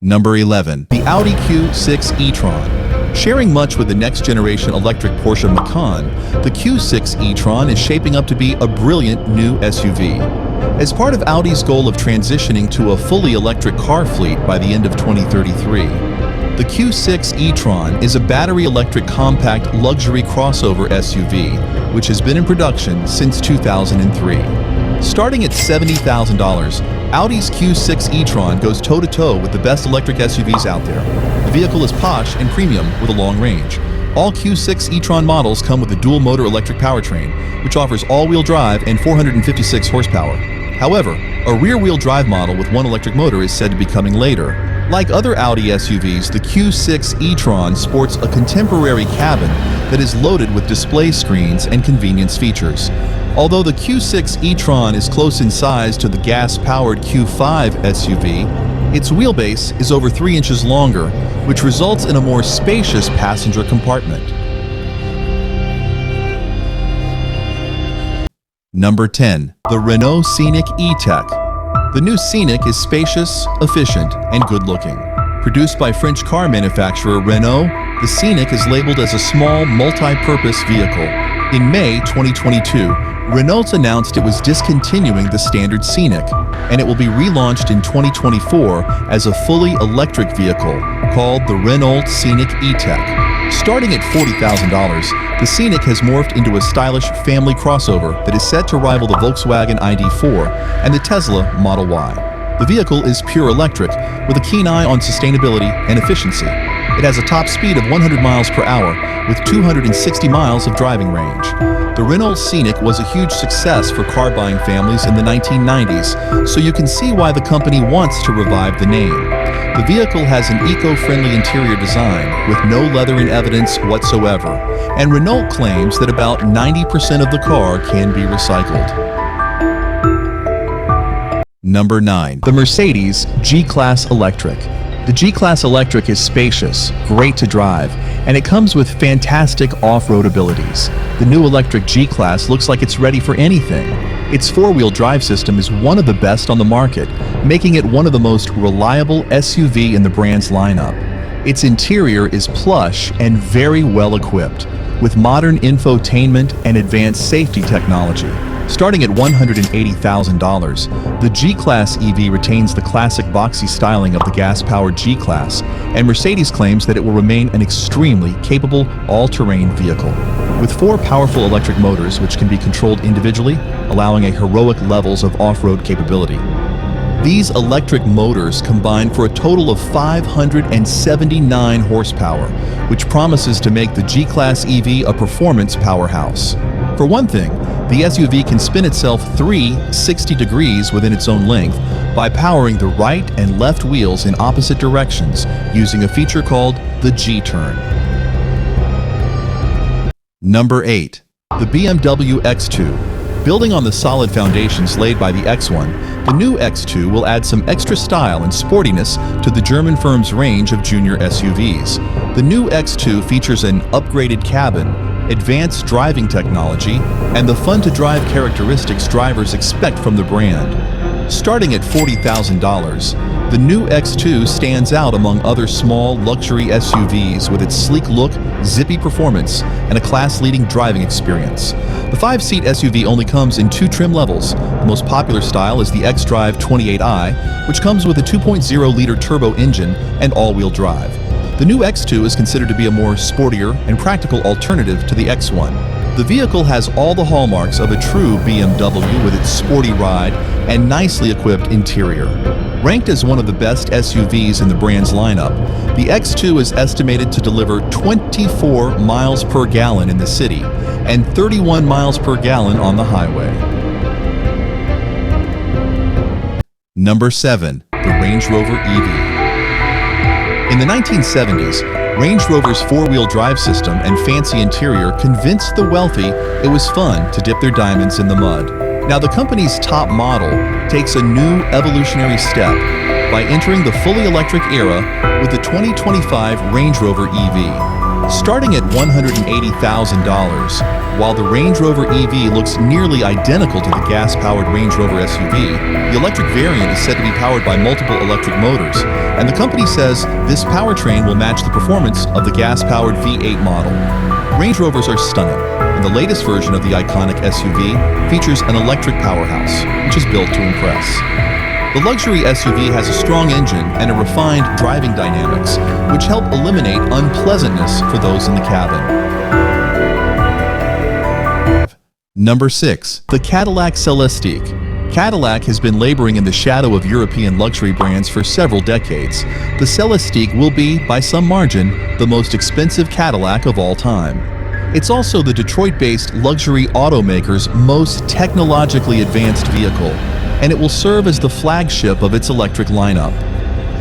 Number 11. The Audi Q6 e-tron. Sharing much with the next-generation electric Porsche Macan, the Q6 e-tron is shaping up to be a brilliant new SUV. As part of Audi's goal of transitioning to a fully electric car fleet by the end of 2033, the Q6 e-tron is a battery-electric compact luxury crossover SUV, which has been in production since 2003. Starting at $70,000, Audi's Q6 e-tron goes toe-to-toe with the best electric SUVs out there. The vehicle is posh and premium with a long range. All Q6 e-tron models come with a dual-motor electric powertrain, which offers all-wheel drive and 456 horsepower. However, a rear-wheel drive model with one electric motor is said to be coming later. Like other Audi SUVs, the Q6 e-tron sports a contemporary cabin that is loaded with display screens and convenience features. Although the Q6 e-tron is close in size to the gas-powered Q5 SUV, its wheelbase is over 3 inches longer, which results in a more spacious passenger compartment. Number 10. The Renault Scenic E-Tech. The new Scenic is spacious, efficient, and good-looking. Produced by French car manufacturer Renault, the Scenic is labeled as a small, multi-purpose vehicle. In May 2022, Renault announced it was discontinuing the standard Scenic, and it will be relaunched in 2024 as a fully electric vehicle called the Renault Scenic E-Tech. Starting at $40,000, the Scenic has morphed into a stylish family crossover that is set to rival the Volkswagen ID.4 and the Tesla Model Y. The vehicle is pure electric, with a keen eye on sustainability and efficiency. It has a top speed of 100 miles per hour, with 260 miles of driving range. The Renault Scenic was a huge success for car-buying families in the 1990s, so you can see why the company wants to revive the name. The vehicle has an eco-friendly interior design with no leather in evidence whatsoever, and Renault claims that about 90% of the car can be recycled. Number 9. The Mercedes G-Class Electric. The G-Class Electric is spacious, great to drive, and it comes with fantastic off-road abilities. The new electric G-Class looks like it's ready for anything. Its four-wheel drive system is one of the best on the market, making it one of the most reliable SUV in the brand's lineup. Its interior is plush and very well equipped, with modern infotainment and advanced safety technology. Starting at $180,000, the G-Class EV retains the classic boxy styling of the gas-powered G-Class, and Mercedes claims that it will remain an extremely capable all-terrain vehicle. With 4 powerful electric motors which can be controlled individually, allowing a heroic levels of off-road capability. These electric motors combine for a total of 579 horsepower, which promises to make the G-Class EV a performance powerhouse. For one thing, the SUV can spin itself 360 degrees within its own length by powering the right and left wheels in opposite directions using a feature called the G-turn. Number 8. The BMW X2. Building on the solid foundations laid by the X1, the new X2 will add some extra style and sportiness to the German firm's range of junior SUVs. The new X2 features an upgraded cabin, advanced driving technology, and the fun-to-drive characteristics drivers expect from the brand. Starting at $40,000, the new X2 stands out among other small luxury SUVs with its sleek look, zippy performance, and a class-leading driving experience. The 5-seat SUV only comes in 2 trim levels. The most popular style is the xDrive 28i, which comes with a 2.0-liter turbo engine and all-wheel drive. The new X2 is considered to be a more sportier and practical alternative to the X1. The vehicle has all the hallmarks of a true BMW with its sporty ride and nicely equipped interior. Ranked as one of the best SUVs in the brand's lineup, the X2 is estimated to deliver 24 miles per gallon in the city and 31 miles per gallon on the highway. Number 7. The Range Rover EV. In the 1970s, Range Rover's 4-wheel drive system and fancy interior convinced the wealthy it was fun to dip their diamonds in the mud. Now the company's top model takes a new evolutionary step by entering the fully electric era with the 2025 Range Rover EV. Starting at $180,000, while the Range Rover EV looks nearly identical to the gas-powered Range Rover SUV, the electric variant is said to be powered by multiple electric motors, and the company says this powertrain will match the performance of the gas-powered V8 model. Range Rovers are stunning, and the latest version of the iconic SUV features an electric powerhouse, which is built to impress. The luxury SUV has a strong engine and a refined driving dynamics, which help eliminate unpleasantness for those in the cabin. Number 6. The Cadillac Celestiq. Cadillac has been laboring in the shadow of European luxury brands for several decades. The Celestiq will be, by some margin, the most expensive Cadillac of all time. It's also the Detroit-based luxury automaker's most technologically advanced vehicle, and it will serve as the flagship of its electric lineup.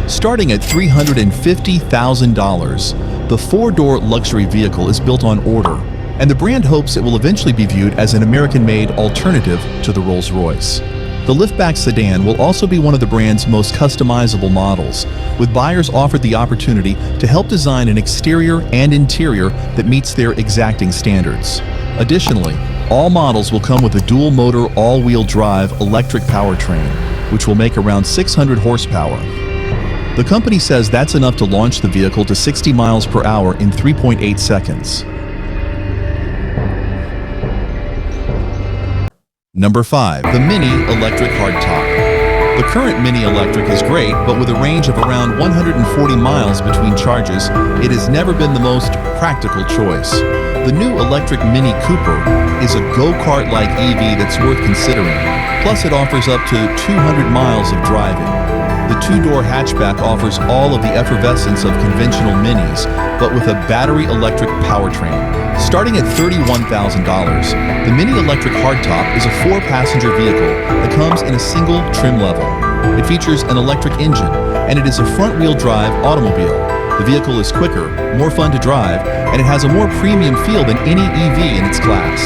Starting at $350,000, the four-door luxury vehicle is built on order, and the brand hopes it will eventually be viewed as an American-made alternative to the Rolls-Royce. The liftback sedan will also be one of the brand's most customizable models, with buyers offered the opportunity to help design an exterior and interior that meets their exacting standards. Additionally, all models will come with a dual-motor, all-wheel drive electric powertrain, which will make around 600 horsepower. The company says that's enough to launch the vehicle to 60 miles per hour in 3.8 seconds. Number 5. The Mini Electric Hardtop. The current Mini Electric is great, but with a range of around 140 miles between charges, it has never been the most practical choice. The new electric Mini Cooper is a go-kart-like EV that's worth considering, plus it offers up to 200 miles of driving. The two-door hatchback offers all of the effervescence of conventional Minis, but with a battery electric powertrain. Starting at $31,000, the Mini Electric Hardtop is a four-passenger vehicle that comes in a single trim level. It features an electric engine, and it is a front-wheel drive automobile. The vehicle is quicker, more fun to drive, and it has a more premium feel than any EV in its class.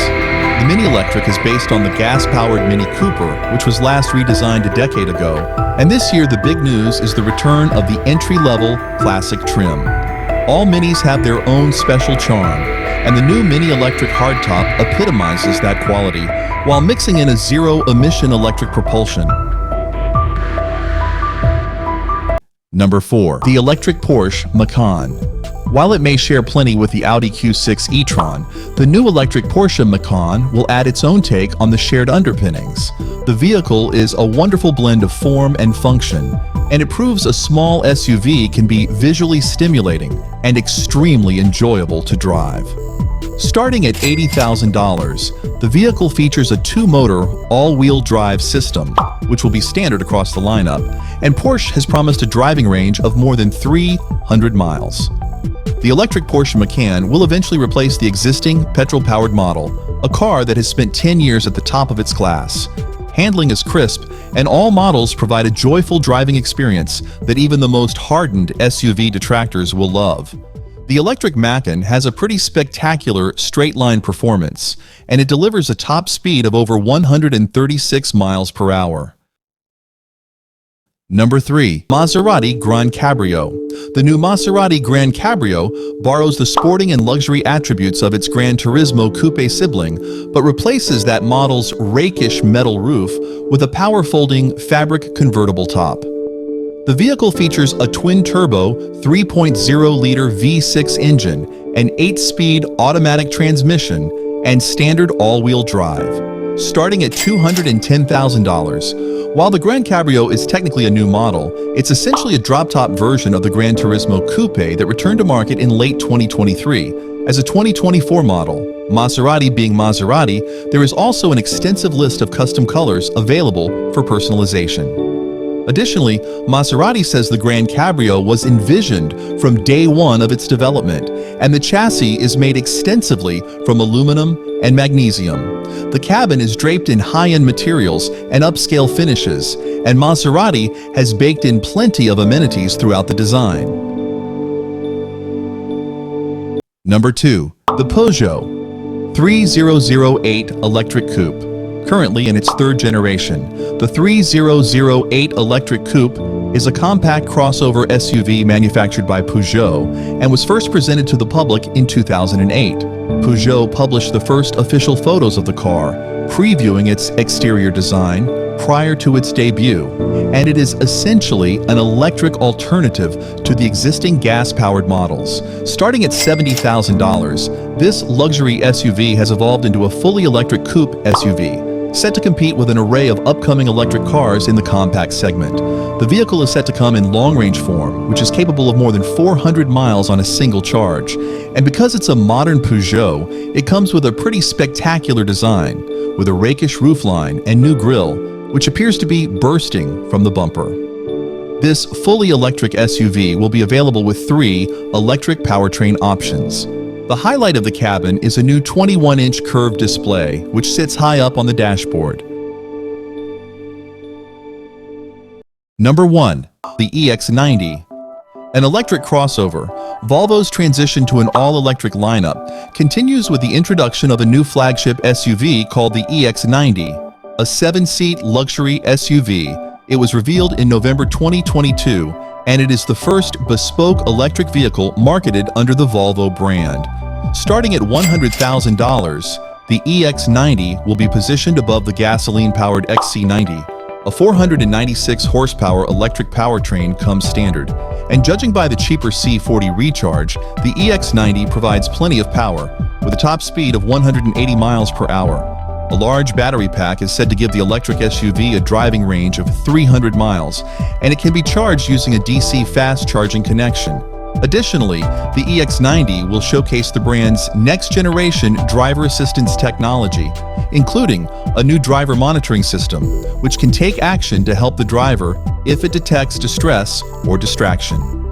The Mini Electric is based on the gas-powered Mini Cooper, which was last redesigned a decade ago, and this year the big news is the return of the entry-level classic trim. All Minis have their own special charm, and the new Mini Electric Hardtop epitomizes that quality while mixing in a zero-emission electric propulsion. Number 4. The electric Porsche Macan. While it may share plenty with the Audi Q6 e-tron, the new electric Porsche Macan will add its own take on the shared underpinnings. The vehicle is a wonderful blend of form and function, and it proves a small SUV can be visually stimulating and extremely enjoyable to drive. Starting at $80,000, the vehicle features a two-motor, all-wheel drive system, which will be standard across the lineup, and Porsche has promised a driving range of more than 300 miles. The electric Porsche Macan will eventually replace the existing petrol-powered model, a car that has spent 10 years at the top of its class. Handling is crisp, and all models provide a joyful driving experience that even the most hardened SUV detractors will love. The electric Macan has a pretty spectacular straight-line performance, and it delivers a top speed of over 136 miles per hour. Number 3. Maserati Gran Cabrio. The new Maserati Gran Cabrio borrows the sporting and luxury attributes of its Gran Turismo coupe sibling, but replaces that model's rakish metal roof with a power-folding fabric convertible top. The vehicle features a twin-turbo 3.0-liter V6 engine, an 8-speed automatic transmission, and standard all-wheel drive. Starting at $210,000, while the Gran Cabrio is technically a new model, it's essentially a drop-top version of the Gran Turismo Coupe that returned to market in late 2023. As a 2024 model, Maserati being Maserati, there is also an extensive list of custom colors available for personalization. Additionally, Maserati says the Gran Cabrio was envisioned from day one of its development, and the chassis is made extensively from aluminum and magnesium. The cabin is draped in high-end materials and upscale finishes, and Maserati has baked in plenty of amenities throughout the design. Number 2. The Peugeot 3008 Electric Coupe. Currently in its third generation, the 3008 Electric Coupe is a compact crossover SUV manufactured by Peugeot and was first presented to the public in 2008. Peugeot published the first official photos of the car, previewing its exterior design prior to its debut, and it is essentially an electric alternative to the existing gas-powered models. Starting at $70,000, this luxury SUV has evolved into a fully electric coupe SUV, set to compete with an array of upcoming electric cars in the compact segment. The vehicle is set to come in long-range form, which is capable of more than 400 miles on a single charge. And because it's a modern Peugeot, it comes with a pretty spectacular design, with a rakish roofline and new grille, which appears to be bursting from the bumper. This fully electric SUV will be available with 3 electric powertrain options. The highlight of the cabin is a new 21-inch curved display, which sits high up on the dashboard. Number 1. The EX90. An electric crossover, Volvo's transition to an all-electric lineup continues with the introduction of a new flagship SUV called the EX90. A 7-seat luxury SUV, it was revealed in November 2022, and it is the first bespoke electric vehicle marketed under the Volvo brand. Starting at $100,000, the EX90 will be positioned above the gasoline-powered XC90. A 496 horsepower electric powertrain comes standard, and judging by the cheaper C40 Recharge, the EX90 provides plenty of power, with a top speed of 180 miles per hour. A large battery pack is said to give the electric SUV a driving range of 300 miles, and it can be charged using a DC fast charging connection. Additionally, the EX90 will showcase the brand's next-generation driver assistance technology, including a new driver monitoring system, which can take action to help the driver if it detects distress or distraction.